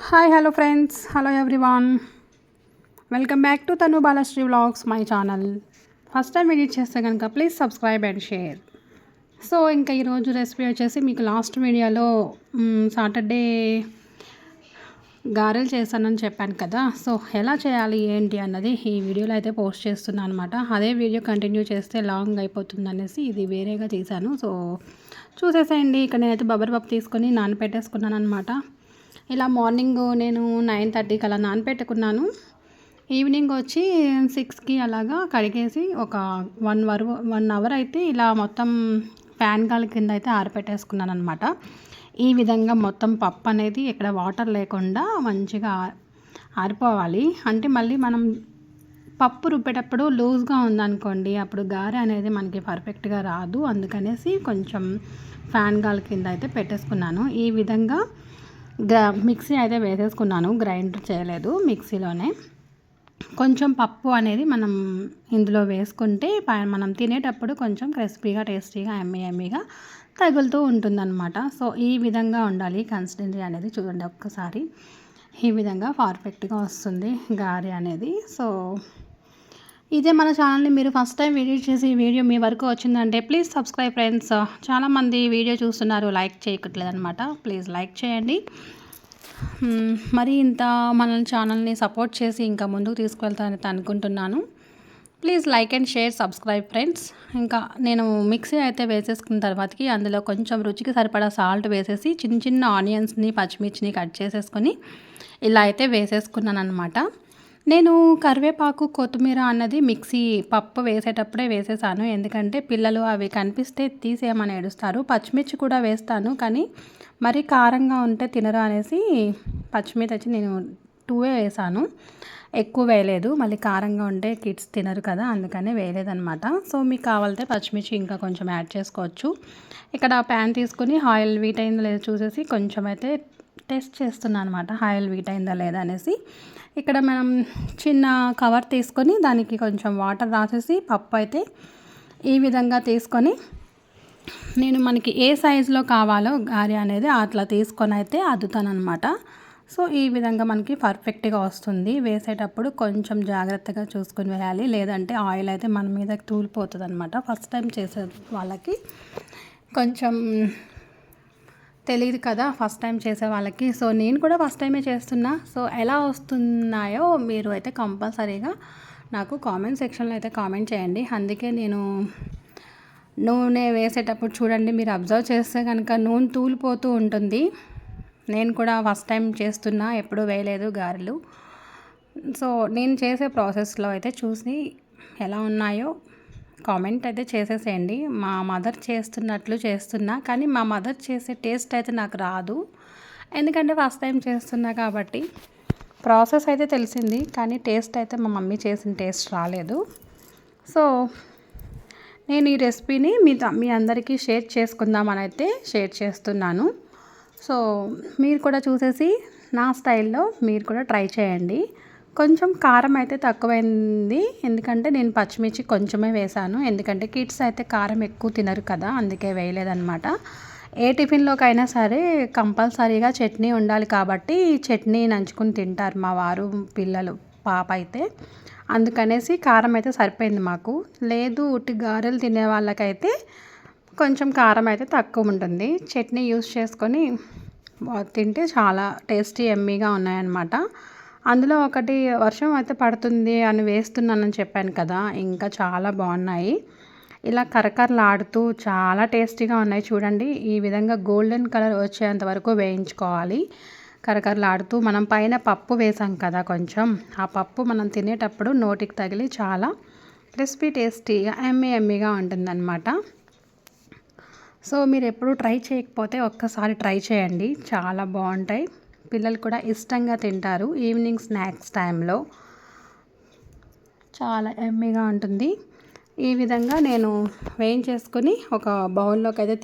Hi hello friends, hello everyone, welcome back to తను Balasri vlogs my channel. First time visit చేస్తే కనుక please subscribe and share. So ఇంకా ఈరోజు recipe వచ్చేసి మీకు లాస్ట్ వీడియోలో సాటర్డే గారెలు చేశానని చెప్పాను కదా. సో ఎలా చేయాలి ఏంటి అన్నది ఈ వీడియోలో అయితే పోస్ట్ చేస్తున్నాను అనమాట. అదే వీడియో కంటిన్యూ చేస్తే లాంగ్ అయిపోతుంది అనేసి ఇది వేరేగా చేశాను. సో చూసేసేయండి. ఇక్కడ నేనైతే బొబ్బరి పప్పు తీసుకొని నానపెట్టేసుకున్నాను అనమాట. ఇలా మార్నింగ్ నేను 9:30కి అలా నానపెట్టుకున్నాను. ఈవినింగ్ వచ్చి 6కి అలాగా కడిగేసి ఒక 1 అవర్ అయితే ఇలా మొత్తం ఫ్యాన్ గాలి కింద అయితే ఆరపెట్టేసుకున్నాను అనమాట. ఈ విధంగా మొత్తం పప్పు అనేది ఇక్కడ వాటర్ లేకుండా మంచిగా ఆరిపోవాలి. అంటే మళ్ళీ మనం పప్పు రుబ్బేటప్పుడు లూజ్గా ఉందనుకోండి, అప్పుడు గారె అనేది మనకి పర్ఫెక్ట్గా రాదు. అందుకనేసి కొంచెం ఫ్యాన్ గాలి కింద అయితే పెట్టేసుకున్నాను. ఈ విధంగా మిక్సీ అయితే వేసేసుకున్నాను, గ్రైండర్ చేయలేదు, మిక్సీలోనే. కొంచెం పప్పు అనేది మనం ఇందులో వేసుకుంటే మనం తినేటప్పుడు కొంచెం క్రిస్పీగా టేస్టీగా ఎమ్మీగా తగులుతూ ఉంటుందన్నమాట. సో ఈ విధంగా ఉండాలి కన్సిస్టెన్సీ అనేది. చూడండి ఒక్కసారి, ఈ విధంగా పర్ఫెక్ట్గా వస్తుంది గారె అనేది. సో ఇదే మన ఛానల్ని మీరు ఫస్ట్ టైం విజిట్ చేసి ఈ వీడియో మీ వరకు వచ్చిందంటే ప్లీజ్ సబ్స్క్రైబ్ ఫ్రెండ్స్. చాలామంది వీడియో చూస్తున్నారు, లైక్ చేయట్లేదు అనమాట. ప్లీజ్ లైక్ చేయండి. మరి ఇంత మన ఛానల్ని సపోర్ట్ చేసి ఇంకా ముందుకు తీసుకువెళ్తానని అనుకుంటున్నాను. Please like and share, subscribe friends. ఇంకా నేను మిక్సీ అయితే వేసేసుకున్న తర్వాతకి అందులో కొంచెం రుచికి సరిపడా సాల్ట్ వేసేసి చిన్న చిన్న ఆనియన్స్ని పచ్చిమిర్చిని కట్ చేసేసుకొని ఇలా అయితే వేసేసుకున్నాను అనమాట. నేను కరివేపాకు కొత్తిమీర అన్నది మిక్సీ పప్పు వేసేటప్పుడే వేసేసాను. ఎందుకంటే పిల్లలు అవి కనిపిస్తే తీసేయమని ఏడుస్తారు. పచ్చిమిర్చి కూడా వేస్తాను, కానీ మరీ కారంగా ఉంటే తినరు అనేసి పచ్చిమిర్చి వచ్చి నేను 2 వేసాను, ఎక్కువ వేయలేదు. మళ్ళీ కారంగా ఉంటే కిడ్స్ తినరు కదా, అందుకనే వేయలేదనమాట. సో మీకు కావాలంటే పచ్చిమిర్చి ఇంకా కొంచెం యాడ్ చేసుకోవచ్చు. ఇక్కడ ప్యాన్ తీసుకుని ఆయిల్ వీట్ అయిందో లేదో చూసేసి కొంచెం అయితే టెస్ట్ చేస్తున్నాను అనమాట, ఆయిల్ వీట్ అయిందా లేదా అనేసి. ఇక్కడ మనం చిన్న కవర్ తీసుకొని దానికి కొంచెం వాటర్ రాసేసి పప్పు అయితే ఈ విధంగా తీసుకొని నేను మనకి ఏ సైజులో కావాలో గారె అనేది అట్లా తీసుకొని అయితే అద్దుతానమాట. సో ఈ విధంగా మనకి పర్ఫెక్ట్గా వస్తుంది. వేసేటప్పుడు కొంచెం జాగ్రత్తగా చూసుకొని వేయాలి, లేదంటే ఆయిల్ అయితే మన మీద తూలిపోతుంది అనమాట. ఫస్ట్ టైం చేసే వాళ్ళకి కొంచెం తెలియదు కదా, ఫస్ట్ టైం చేసే వాళ్ళకి. సో నేను కూడా ఫస్ట్ టైమే చేస్తున్నా. సో ఎలా వస్తున్నాయో మీరు అయితే కంపల్సరీగా నాకు కామెంట్ సెక్షన్లో అయితే కామెంట్ చేయండి. అందుకే నేను నూనె వేసేటప్పుడు చూడండి, మీరు అబ్జర్వ్ చేస్తే కనుక నూనె తూలిపోతూ ఉంటుంది. నేను కూడా ఫస్ట్ టైం చేస్తున్నా, ఎప్పుడూ వేయలేదు గారెలు. సో నేను చేసే ప్రాసెస్లో అయితే చూసి ఎలా ఉన్నాయో కామెంట్ అయితే చేసేసేయండి. మా మదర్ చేస్తున్నట్లు చేస్తున్నా, కానీ మా మదర్ చేసే టేస్ట్ అయితే నాకు రాదు. ఎందుకంటే ఫస్ట్ టైం చేస్తున్నా కాబట్టి. ప్రాసెస్ అయితే తెలిసింది, కానీ టేస్ట్ అయితే మా మమ్మీ చేసిన టేస్ట్ రాలేదు. సో నేను ఈ రెసిపీని మీ అందరికీ షేర్ చేసుకుందామని అయితే షేర్ చేస్తున్నాను. సో మీరు కూడా చూసేసి నా స్టైల్లో మీరు కూడా ట్రై చేయండి. కొంచెం కారం అయితే తక్కువైంది, ఎందుకంటే నేను పచ్చిమిర్చి కొంచెమే వేశాను. ఎందుకంటే కిడ్స్ అయితే కారం ఎక్కువ తినరు కదా, అందుకే వేయలేదన్నమాట. ఏ టిఫిన్లోకైనా సరే కంపల్సరీగా చట్నీ ఉండాలి కాబట్టి చట్నీ నంచుకుని తింటారు మా వారు, పిల్లలు, పాప అయితే. అందుకనేసి కారం అయితే సరిపోయింది మాకు. లేదు ఉట్టి గారెలు తినే వాళ్ళకైతే కొంచెం కారం అయితే తక్కువ ఉంటుంది. చట్నీ యూస్ చేసుకొని తింటే చాలా టేస్టీ ఎమ్మీగా ఉన్నాయన్నమాట. అందులో ఒకటి వర్షం అయితే పడుతుంది అని వేస్తున్నానని చెప్పాను కదా, ఇంకా చాలా బాగున్నాయి. ఇలా కరకరలాడుతూ చాలా టేస్టీగా ఉన్నాయి. చూడండి, ఈ విధంగా గోల్డెన్ కలర్ వచ్చేంత వరకు వేయించుకోవాలి. కరకరలాడుతూ మనం పైన పప్పు వేసాం కదా, కొంచెం ఆ పప్పు మనం తినేటప్పుడు నోటికి తగిలి చాలా క్రిస్పీ టేస్టీగా ఎమ్మీగా ఉంటుందన్నమాట. సో మీరు ఎప్పుడు ట్రై చేయకపోతే ఒక్కసారి ట్రై చేయండి, చాలా బాగుంటాయి. పిల్లలు కూడా ఇష్టంగా తింటారు. ఈవినింగ్ స్నాక్స్ టైంలో చాలా ఎమ్మీగా ఉంటుంది. ఈ విధంగా నేను వేయించేసుకొని ఒక బౌల్లోకి అయితే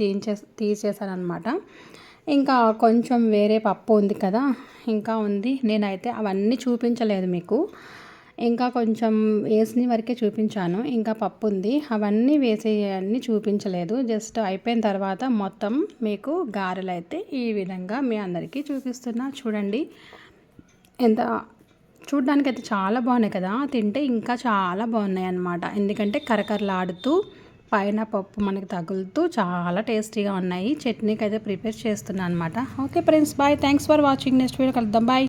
తీసేసాను అనమాట. ఇంకా కొంచెం వేరే పప్పు ఉంది కదా, ఇంకా ఉంది. నేనైతే అవన్నీ చూపించలేదు మీకు. ఇంకా కొంచెం వేసిన వరకే చూపించాను, ఇంకా పప్పు ఉంది, అవన్నీ వేసేయన్నీ చూపించలేదు. జస్ట్ అయిపోయిన తర్వాత మొత్తం మీకు గారెలు అయితే ఈ విధంగా మీ అందరికీ చూపిస్తున్నా. చూడండి ఎంత చూడ్డానికైతే చాలా బాగున్నాయి కదా, తింటే ఇంకా చాలా బాగున్నాయి అన్నమాట. ఎందుకంటే కరకరలాడుతూ పైన పప్పు మనకి తగులుతూ చాలా టేస్టీగా ఉన్నాయి. చట్నీకి అయితే ప్రిపేర్ చేస్తున్నాను అనమాట. Okay friends, bye, thanks for watching. Next video కలుద్దాం, బాయ్.